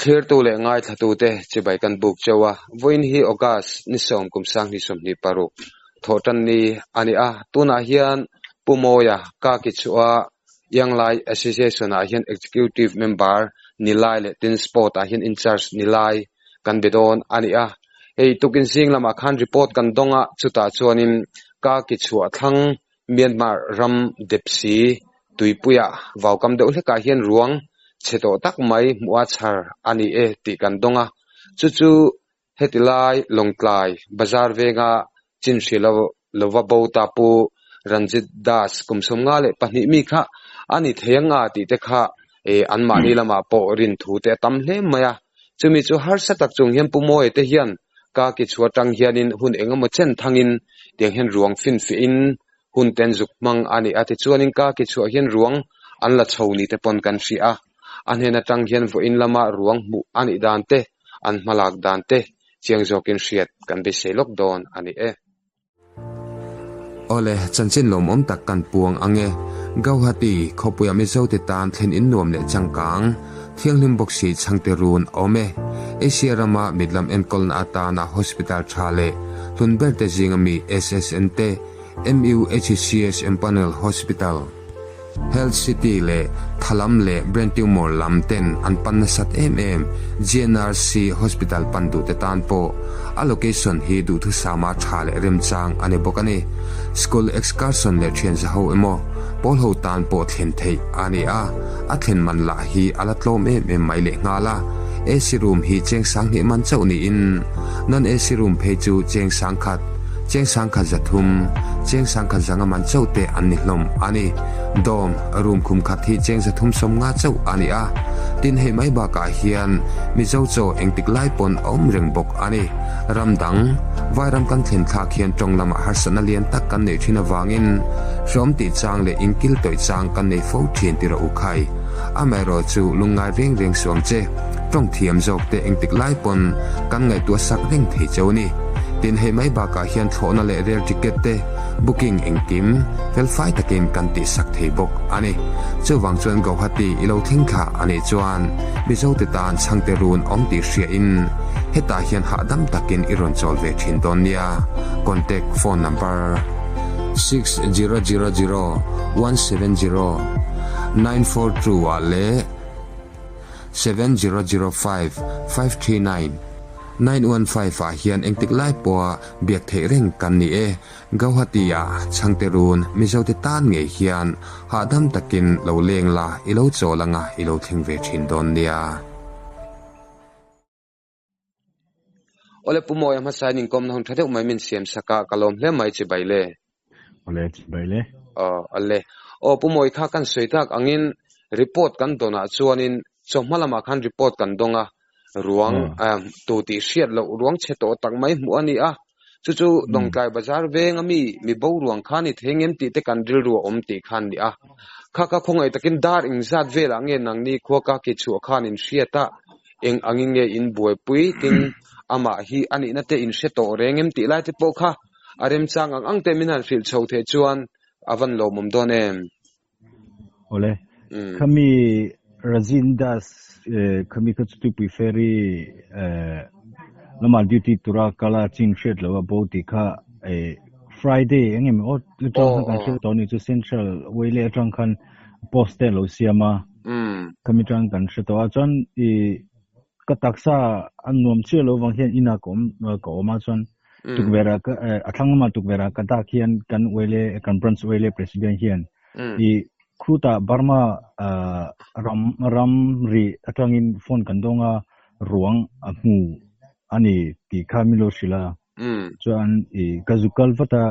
clear tu le ngai thatu te chibai kan buk chawa voin hi august ni som kum sang ni som ni paru thotan ni ani a tuna hian pumoya ka ki chua yanglai association a hian executive member nilai le tin sport a hian in charge nilai kan bedon ani a ei tukin sing lama khan report kan donga chuta chuanin ka ki chua thang Myanmar ram depsi tuipuya waukam de uleka hian ruang cheto tak mai muachar ani e ti kan donga chu hetilai longtlai bazar venga chinshilo lova bota pu Ranjit Das kumsom nga le pani mi kha ani thenga ti te kha e anmani lama po rin thu te tam hle maya chumi chu har satak chung hian pumoe te hian ka ki chuatang hianin hun engemaw chen thangin tiang hian ruang fin fi in hun ten juk mang ani ati chuanin ka ki chu hian ruang an la chhoni te pon kan ria anhena tang hian vo in lama ruang mu ani dan te an malak dan te chiang jokin riat kan be selok don ani e ole chanchin lom om tak kan puang ange gauhati khopuya mi zote tan thlen in nom le changkang thianglim boxi changte run ome asia rama midlam enkol na atana hospital thale tunber te jingami ssnt muhcs empanel hospital Health City le Thalam le Brain Tumor Lamten anpan sat GNRC Hospital pandu te tanpo allocation hi du thu sama thale remchang ane bokani school excursion le thian za ho emo pol ho tanpo thlen thei ani a athlen man la hi alatlom mai le ngala AC room hi cheng sang ni man chau ni in non AC room phe chu cheng sang khat zathum cheng sang khat zanga man chau te anni hlom ani dom room khum khat hi cheng zathum som nga chau ani a tin he mai ba ka hian mi zo cho engtik lai pon om reng bok ani ramdang vairam kan thlen thla khian tonglama harsana lian tak kan nei thina wangin som ti chang le inkil toi chang kan nei fo thien ti ro ukhai amero chu lungai reng suang che tong thiam jok te engtik lai pon kan ngai tu sak reng thei chawni tin he mai ba ka hian thona le real ticket te booking engkim vel fai takin kan ti sak thei bok ani chuwang chuan gauhati ilo thingkha ani chuan mizo te tan changte run om ti hria in heta hian hadam takin iron chol ve thin don nia contact phone number 6000170942 ale 7005539 915 hian engtik lai po biak thei reng kan ni e gauhatia changterun mizote tan nge hian hadam takin lo leng la ilo cholanga ilo thingve thin don nia ole pumoy ma signing kom nang thade umai min siam saka kalom hle mai chi baile alle o pumoy kha kan soitak angin report kan dona chuanin chomhalama khan report kan donga ruang to ti hriat lo ruang cheto tak mai mu ani a chu dongkai bazar veng ami mi bo ruang khani thengem ti te kan dil ru om ti khan ni a kha khongai takin dar ing zat vela nge nang ni khoka ki chu khan in hriata eng anginge in buai pui tin ama hi ani na te in hreto rengem ti lai te po kha arem chang ang te minan fil chho the chuan avan lo mum don em ole khami Razindas kami khutu preferi normal duty tura kala ching shet lo boti kha Friday engem o tong kan shet toni to central wele atang khan postel lo siama kami tang kan shet wa chon I kataksa annom che lo wang hian ina ko ma chon tukbera ka athangma tukbera ka ta khian kan wele conference wele president hian I khuta Burma ram ri atangin phone kandonga ruang amu ani ti khamilo shila chuan I kazukal vata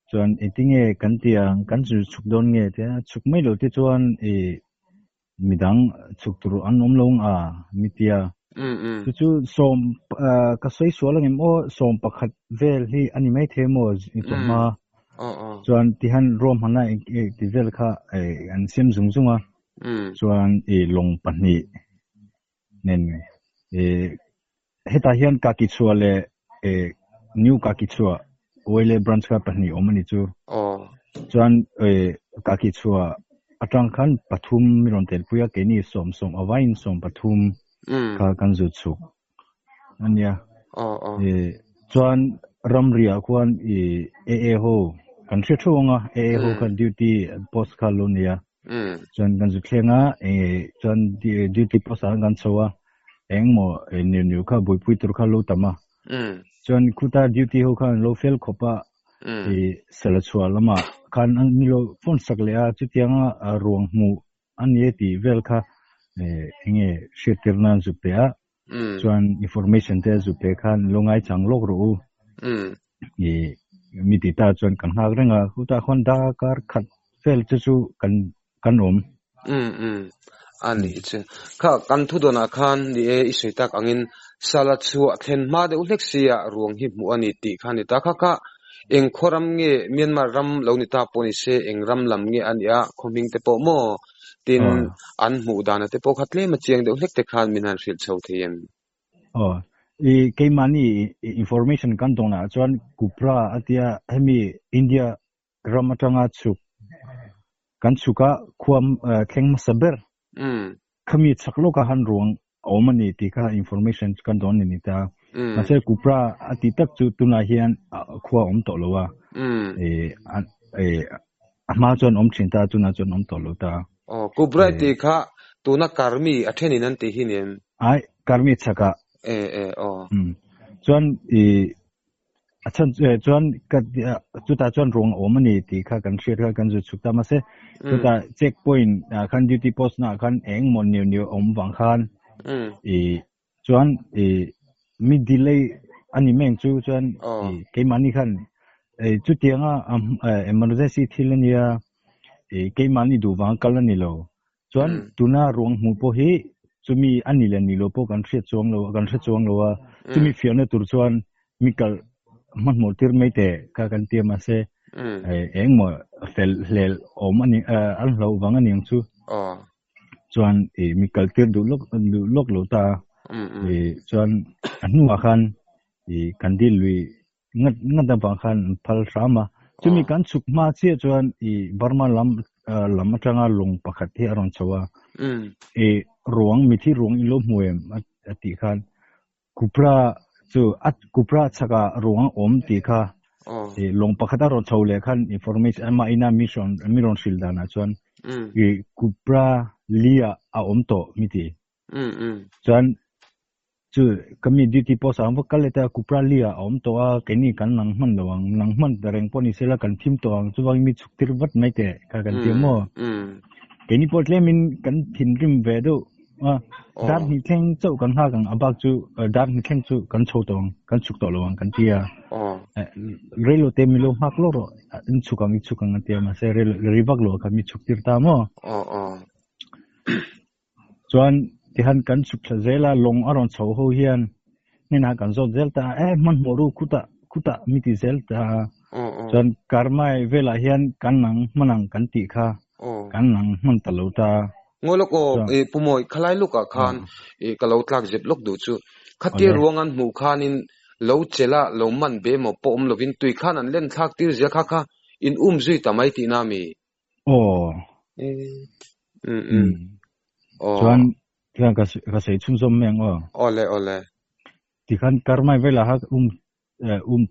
chuan etinge kantiang kanchu chukdon nge te chukmai lo te chuan midang chukturu anom long a mitia chu som kasoi sualang em o som pakhat vel hi ani mai themo itoma chuan tihan rom hana ti vel kha an sim zungzunga chuan long pani nen heta hian ka ki chuale new ka ki chua oile branch ka pani omani chu chuan ka ki chua atang khan pathum miron tel puya ke ni som awain som pathum ka kan zu chuk ania อ๋อchuan ram ria kwan aa ho kan hre thunga aa ho kan duty post ka lunia chuan kan zu thlenga chuan duty post an kan chowa engmo new kha boipui tur kha lo tama chuan khuta duty ho khan lo fel khopa selachua lama kan an milo phone saklea chutianga ruang mu anie ti vel kha enge shetirnan zupea chuan information te zupe khan longai changlok ro mitita chuan kan hak renga khuta khonda kar khat fel chu kan om ani che kha kan thu dona khan ni isoitak angin sala chu thlen ma de uleksia ruang hi mu ani ti khani ta kha eng khoram nge Myanmar ram loni ta poni se eng ram lam nge ania khoming te po mo tin an mu dana te po khatle ma chiang de ulek te khan minan ril chho theem keimani information kan dona chuan kupra atia hemi India ramatanga chuk kan chuka khuam thleng saber khami chaklo ka han ruang omani ti kha information kan don ni ta ase kupra ati tak chu tuna hian khuwa om to lowa ama chon om chinta tuna chon om to lo ta kupra ti kha tuna karmi atheni nan ti hinem ai karmi chaka chuan achan chuan ka chuta chuan rong omani ti kha kan share kha kan ju chukta ma se chuta checkpoint khan duty post na khan eng mon new om wang khan chuan mi delay ani meng chu chuan keimani khan chutianga emergency thilania keimani du wang kalani lo chuan tuna rong mu po hi chumi ani le ni lo po kan hre chuang lo chumi fiona tur chuan mikal man mo tir meite ka kan tiama se engmo fel hlel om ani al lo wang ani chu chuan mikal tir du lok lo ta chuan anuwa khan kandil lui ngat da bang khan phal rama chumi kan chukma che chuan Burma lam atanga long pakhat hi aron chawa ruang mithi ruang ilo muem ati khan kupra chaka ruang om ti kha long pakhata ro chole khan information ama ina mission shildana chuan kupra lia a om to miti chuan chu community post ang kaleta kupra lia om to a keni kan nangman lawang nangman dareng poni sela kan thim to ang chuwang mi chuktir wat mai te ka kan timo keni potlemin kan thinrim ve do dar ni theng chau kan ha kang abak chu dar ni theng chu kan chotong kan chuk to lawang kan tia relo te milo hak lo ro in chukang tia ma se ribak lo ka mi chuktir ta mo chuan tihan kan chukla zela long aron chho ho hian nena kan zo zelta man moru kuta miti zelta chuan karmai vela hian kan nang manang kan ti kha kan nang man talota ngoloko pumoi khalai luka khan kalau tlak jep lok du chu khati ruangan mu khanin lo chela lo man be mo pom lovin tui khan an len thak tir je kha in zui tamai ti na mi chuan tihan ka sei chungsom meng ole tikhan karmai vela hak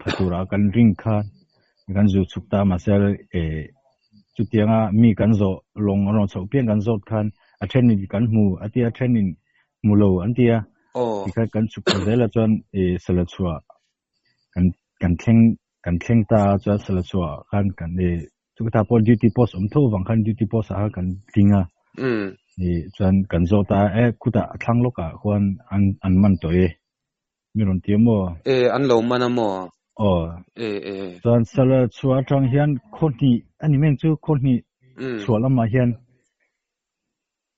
phatura kan ring khan kan zu chukta masel chutianga mi kan zo long ron chho pian kan zot khan athenin kan mu atia athenin mulo antia tikha kan chukta zela chuan salachua kan thleng ta cha salachua khan kan chukta po duty post tho wang khan duty post a kan tinga chuan kan zota khuta thlang loka khuan an man to miron tiamo an lo manamo chuan sala chua tang hian khoni ani meng chu khoni chualama hian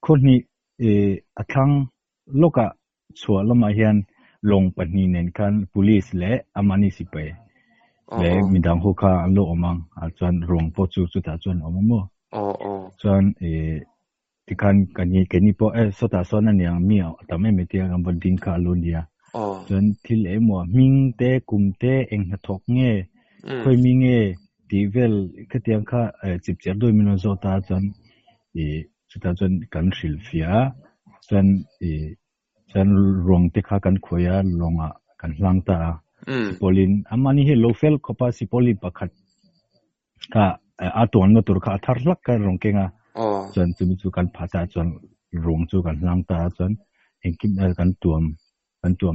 khoni athang loka chualama hian long pani nen kan police le amani sipai le midang hoka lo omang chuan rong po chu ta chuan omamo chuan tikhan kani po sota sona niang mio tame metia ngam boding ka lunia chuan thil emo ming te kum te eng na thok nge khoi minge tivel khatiang kha chip cher doi mino zota chuan chuta chuan kan ril fia chuan ฉันรวงติค่ากันขวยลงกันลังตาปอลินอามานี่เฮโลเฟลคอปาสิปอลินปะคัดka atuan na tur kha tharlak ka rong kenga chon chu kan phata chon rong chu kan lang ta chon engkim kan tuam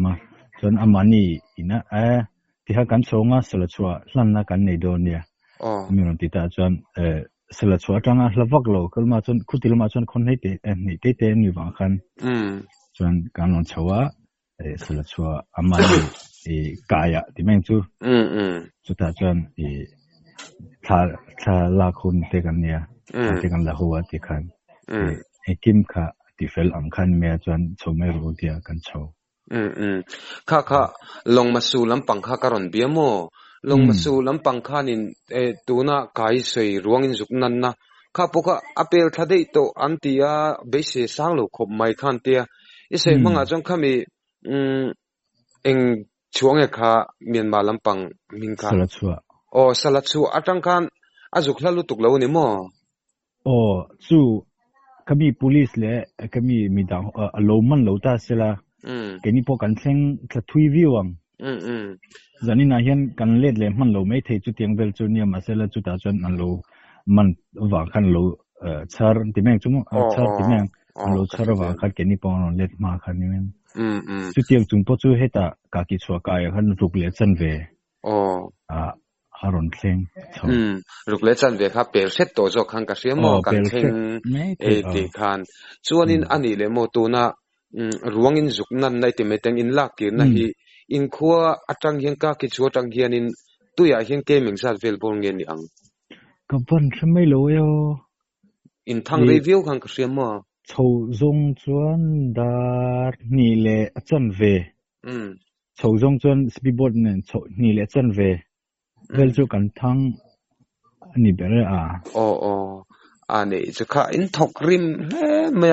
ma chon amani ina ti ha kan songa sala chua hlan na kan nei don nia mi ron ti ta chon sala chua tanga hlavak lo kalma chon khutil ma chon khon nei te ni wa khan chon kan lon chawa sala chua amani kaya ti meng chu chu ta chonถ้าลาคุณเตกันเนี่ยเตกันละหัวติคันกิมค่ะติเฟลอำคันเมียจวนชมไม่รู้เดียกันโชค่ะลงมาสู่ลำปังค่ะกะรอนเบียโมลงมาสู่ลำปังค่ะนี่ตูน่ะกายสวยรวงอินสุกนันนะค่ะปกะอเปลทะเดโตอันติยาเบเสสร้างโลกบไม่คันเตียอิเสมังอาจงค่ะมีเองช่วงค่ะเมียนมาลำปังมิงค่ะsalatsu atangkan azuk lalu tuklaw ni mo su kami police le kami midang aloman lota sila keni po kan thleng thlui viwang zani na hian kan let le man lo mai thei chu tiang bel chu nia masela chu ta chon an lo man wa khan lo char timeng chu char timeng lo char wa khan keni po on let ma khan ni men chu tiang chung po chu heta ka ki chwa ka ya khan ruk le chan ve haron thleng ruk le chan ve kha per set to zo khang ka siamo kan theng ti khan chuanin ani le mo tu na ruangin zuknan nai ti meteng in lak ki na hi in khuwa atang hian ka ki chu tang hian in tuya hian ke ming sat vel bol nge ni ang ka ban thamai lo yo in thang review khang ka siamo chho zong chuan dar ni le chan ve chho zong chuan speedboat nen chho ni le chan ve vel chu kan thang ani bere ani chu kha in thok rim me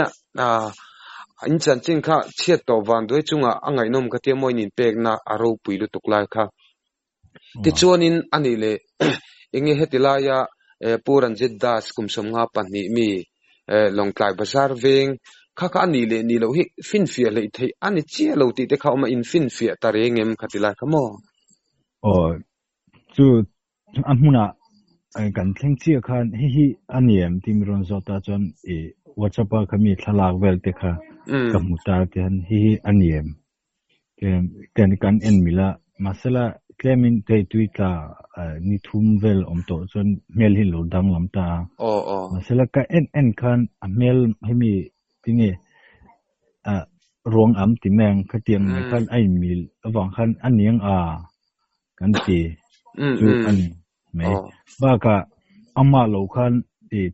in chan ching kha chiat to van doi chunga angai nom ka te moi nin pek na aro puilu tuklai kha ti chuanin ani le inge hetilaya puranjit das kumsom nga pani mi longtlai bazar veng kha ani le ni lo hi fin fia le thei ani chia lo ti te kha ma in fin fia tarengem khatilai khamo chu amuna kan thleng chi khan hi aniam timron zota chon whatsapp kami thalak vel te kha kamuta ten hi aniam kan en mila masala claiming te tuita ni thum vel omto chon mel hi lo dang lamta masala ka en khan amel hemi tinge rong am timeng khatiang ne khan ai mil awang khan aniang kan ti chu an me ba ka amma lo khan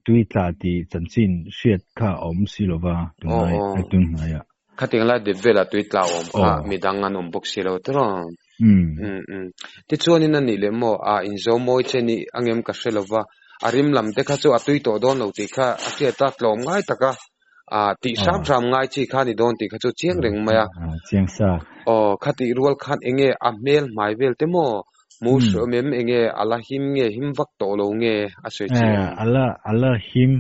tuita ti chanchin hriat kha om silova tunai atun haya khating la develop tuita om kha midang an om bok silo tro ti chuanin ani le mo in zo moi cheni angem ka selova arim lam te kha chu atui to don lo ti kha atia ta tlom ngai taka ti sam ram ngai chi kha ni don ti kha chu chiang reng maya chiang sa khati rual khan enge amel mai vel te mo mus mem enge alahim nge himwak to lo nge asoi chi ala him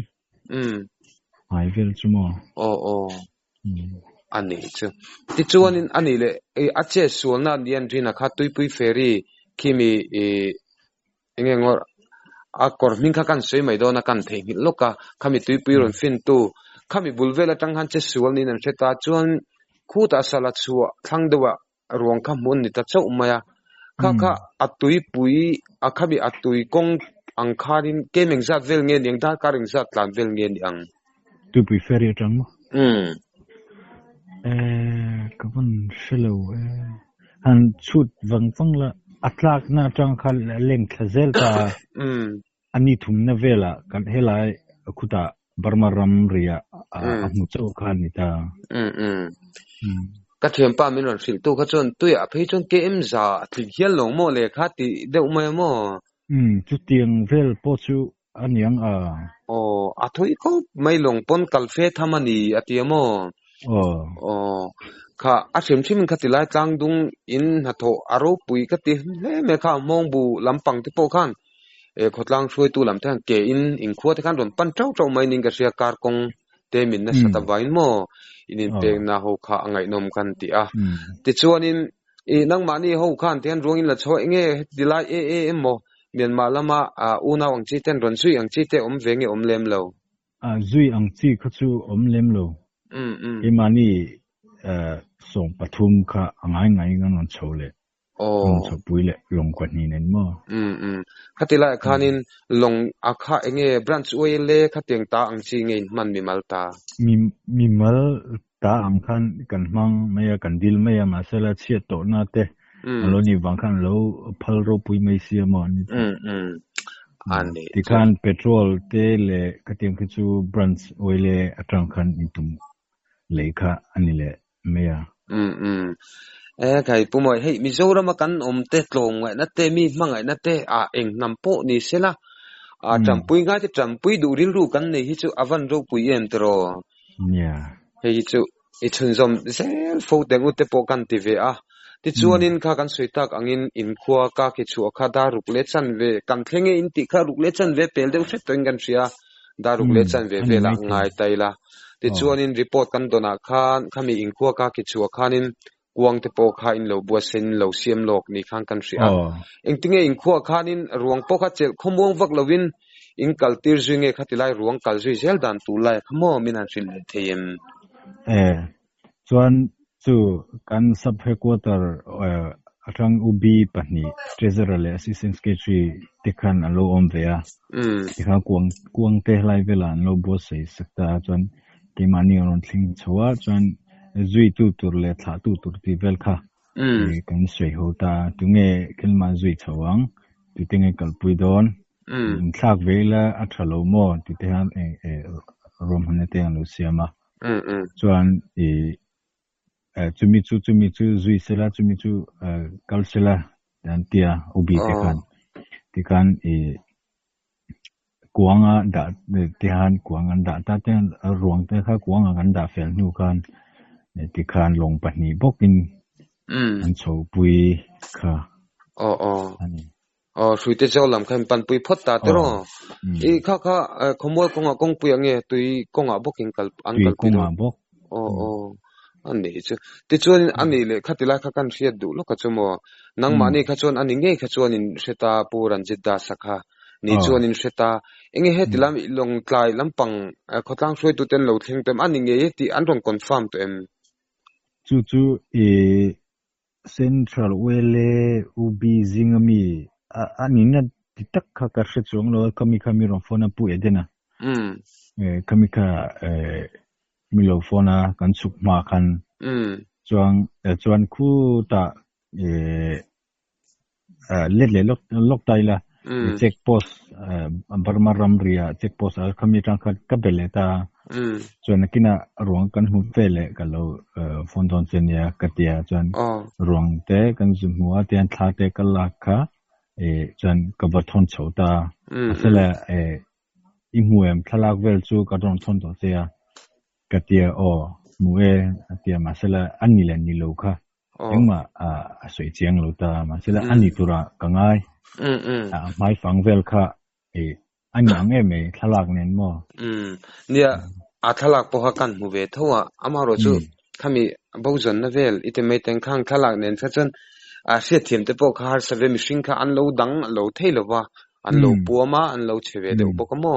mai vel chumo ani chu ti chuanin ani le ache sualna dian rina kha tuipui ferry kimi enge ngor akor min kha kan sei mai do na kan thei mi loka khami tuipui ron fin tu khami bulvela tang han che sual ni nan theta chuan khuta sala chuwa thangdewa ruang kha mun ni ta chau maya kha atui pui akhabi atui kong angkharin kemeng zat vel nge ning da karing zat tlan vel nge ni ang tuipui ferry tang mo kapan shelo han chut wangfang la atlak na tang khal leng thazel ta ani thum na vela kan helai khuta barmaram ria amu chau khan ni ta ka them pa min ron fil tu kha chon tuya phei chon km za thil hial long mo le kha ti deu mai mo chu tiang vel po chu aniang athoi ko mai long pon kalfe thamani atiamo kha achim chim khatilai tlang dung in hatho aro pui ka ti le me kha mongbu lampang ti po khan khotlang throi tu lam thang ke in khua te khan ron pan trau trau mai ning ka sia kar kong temin na satabain mo inin pek na ho kha angai nom kan ti a ti chuanin nang mani ho khan tian ruangin la chaw enge dilai mo Myanmar lama una ang chi ten ron sui ang chi te venge lem lo zui ang chi khachu lem lo imani song pathum kha angai ngan chole puile long kwat ni nen mo khatila khanin long akha enge branch oil le khateng ta ang chi ngein man mi malta mi mal ta ang khan kan mang maya kan dil maya masala chiat to na te alo ni wang khan lo phal ro pui mai sia mo ni ani ti khan petrol te le khateng chu branch oil le atang khan itum lekha ani le maya kai pumoi hei Mizoram kan te tlong ngai na te mi mangai na te eng nampo ni sela trampui ga te trampui du ril ru kan nei hi chu avan ro pui em tro hei chu I chun zom zel fo teng u te po kan ti ve ti chuanin kha kan soitak angin in khua ka ki chu kha da ruk le chan ve kan thlenge in ti kha ruk le chan ve pel deu hret toin kan ria da ruk le chan ve la ngai taila ti chuanin report kan dona khan khami in khua ka ki chu khanin kuang te po kha in lo bua sen lo siam lok ni khang kan ria engtinge in khua khanin ruang po kha chel khomong vak lovin in kaltir jinge khatilai ruang kal zui zel dan tu lai khamo minan sil theim chuan chu kan sub headquarter atang ubi pani treasurer le assistant secretary tikhan alo omvea tikha kuang te hlai vela no boss sei sakta chuan ke mani on thing chowa chuan zui tu tur le tha tu tur ti vel kha kan sei hota tunge kelma zui chawang ti tenge kalpui don thak vela athalo mo ti te han rom hanete an lusiama chuan chumi chu zui sela chumi chu kalsela dan tia ubi tikan kuanga da tihan kuanga da ta ten ruang te kha kuanga kan da fel nu kan tikan long pani bokin an chho pui kha suite jawlam khan pan pui phot ta tero I kha khomoi konga kong pui ange tui konga boking kal ankal pi bok ani chu ti chuan ani le khatila kha kan riat du lo ka chumo nang mani kha chuan ani nge kha chuan in seta puran jidda sakha ni chuan in seta enge he tilam long tlai lampang khotlang soi tu ten lo thleng tem ani nge ti an rong confirm to em chu central wele ubi zingami ani na titak kha ka chong lo kami ron phone pu edena kami kha milofona kan sukma kan chuan khu ta le lok taila check post Burma Ramria check post kami tang khat ka beleta chuan kina ruang kan hu fele kalo fondon senia katia chuan ruang te kan zumwa tian tha te kalakha chuan kabathon chota asela imuem thalak vel chu ka don thon to sia katia muwe atia masala anile ni lokha engma soi chiang lo ta masala ani tura kangai mai fangvel kha ani ange me thalak nen mo nia athalak po ha kan muwe thowa amaro chu khami baujan na vel ite me teng khang thalak nen chachan se thim te po khar save mishing kha an lo dang lo theilowa an lo puama an lo chewe de upokamo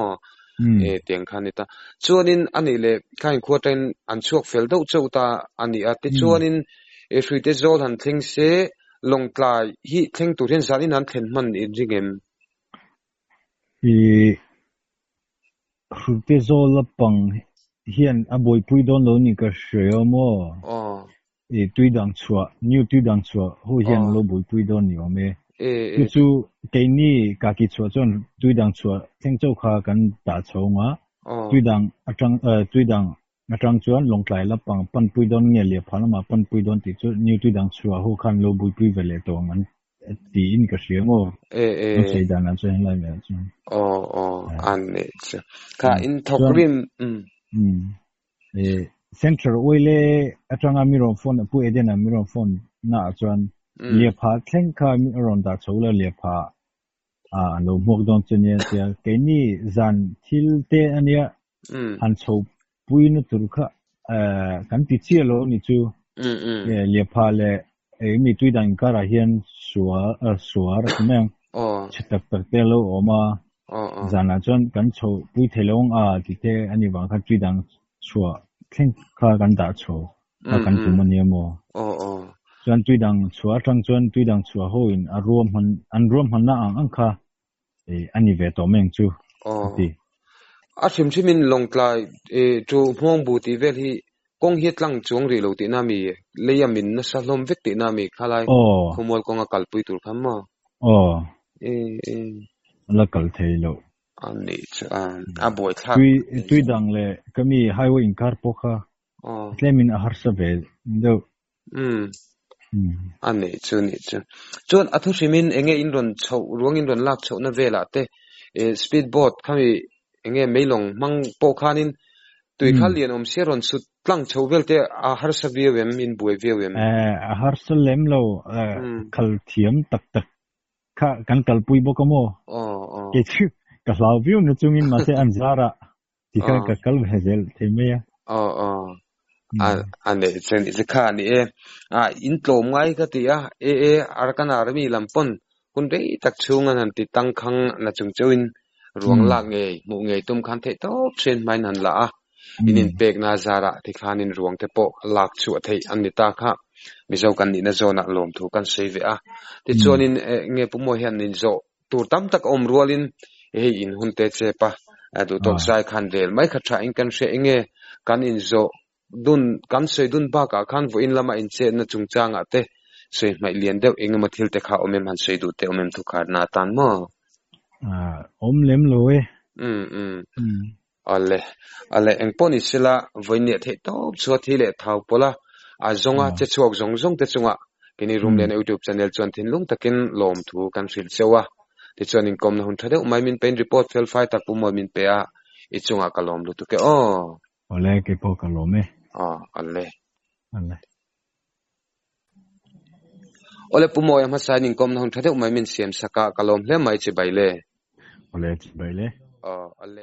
tiang khanita chuanin ani le khain khuaten an chuak fel do chota ani ati chuanin suite zol han thing se long tlai hi thleng tu ren zalin an thlen man in ringem suite zol lapang hian aboi pui don lo ni ka sheo mo tuidang chua new tuidang chua ho hian lo boi pui don ni ome chu keini ka ki chua chon tuidang chua theng chau kha kan ta chonga tuidang atang chuan long tlai lapang pan pui don nge le phalama pan pui don ti chu new tuidang chua ho khan lo boi pui vele to man ti in ka shemo no sei dan an chen lai me chu an ne ka in thokrim central oile atanga miron phone pu edena miron phone na chuan lepha thlengkha miron da chola lepha lo mokdon chenia tia keini zan thil te ania han chho ปุยนะตุรคะกันติเชียโลนี่จูเลียพาเลมีตุยดังการาเฮียนสัวระแมงชิตักตักเตโลออกมาจานาจนกันโชปุยเทลงติเตอันนี้บางคันตุยดังชัวเข่งคากันดาโชกันตุมันเนียโมจนตุยดังชัวจังจนตุยดังชัวโหอินอารวมหันนะอังคาอันนี้เวตอแมงจูติชิมชิมินลงกลายจูม่วงบูติเวลฮีกงเฮ็ดลังจวงรีโลตินามีเลยามินนะสะลมเวกตินามีคาลายขโมยกงกัลปุยตุคัมมาละกัลเทโลอันนี้จะบ่อยทักตุยดังเลยก็มีไฮเวย์อินคาร์ปค่ะเลมินอาหารสเวดเดอันนี้นี่จนอัตุชิมินเองอินรอนเฉาร่วงอินรอนลากเฉานะเวลาเตสปีดโบ๊ทเขามีเองไม่ลงมังโปคานินตุยขาเลียนเสียรอนสุดพลังเฉาเวลเตอาหารสเวียเวมอินบวยเวียเวมอาหารสเลมโลคัลเทียมตักค่ะกันกัลปุยบกโมเกชื่อกะลาวิวนะจุงินมาเซอันซาระที่กันกะกัลเฮเซลเทเมียอันนี้จะข้านี่อินโตมไงก็ตีอาร์กันอาร์มีลำปนคุณได้ตักชูงอันติตั้งคังนะจุงเจ้าอินรวงลากเงยมุเงยตุ้มคันเทตอบเชนไม่นันละอินินเปกนาซาระที่ขานินรวงเทปกลากชัวเทอันนี้ตาค่ะมิเจ้ากันนี่นะโซนักลมถูกกันเซเวที่ชวนินเงยปุ่มโมเฮียนนินโซตูตั้มตักอมรัวลินอินหุ่นเตเจปะดูตกใจคันเวลไม่ขัดใจกันเสียเงยกันอินโซดุนกันเสยดุนบากคันวุอินละมาอินเจนะจุงจางเตเสยไม่เลียนเดียวเองมาทิลเตข้าอมมันเสยดูเตอมทุกขานาตันมั้งอมเล็มเลยอะไรเองปนิสิละวันนี้เทตอบชัวที่เละท้าวปละจงจะชวกจงเตจงกินีรูมเรียน YouTube channel จวนทินลุงตะกินลมถูกันฟิลเซวะที่ชวนอินคอมนะหุ่นทะเลไม่มินเป็นรีพอร์ตเฟลไฟตักปุ่มมินเปียอิจงกะลมลุตุเกอะไรเก็บพอกะลมอะไรปุ่มยังมาใส่อินคอมนะหุ่นทะเลไม่มินเสียมสกากะลมเล่ไม่จะไปเลยอะไรจะไปเลยอะไร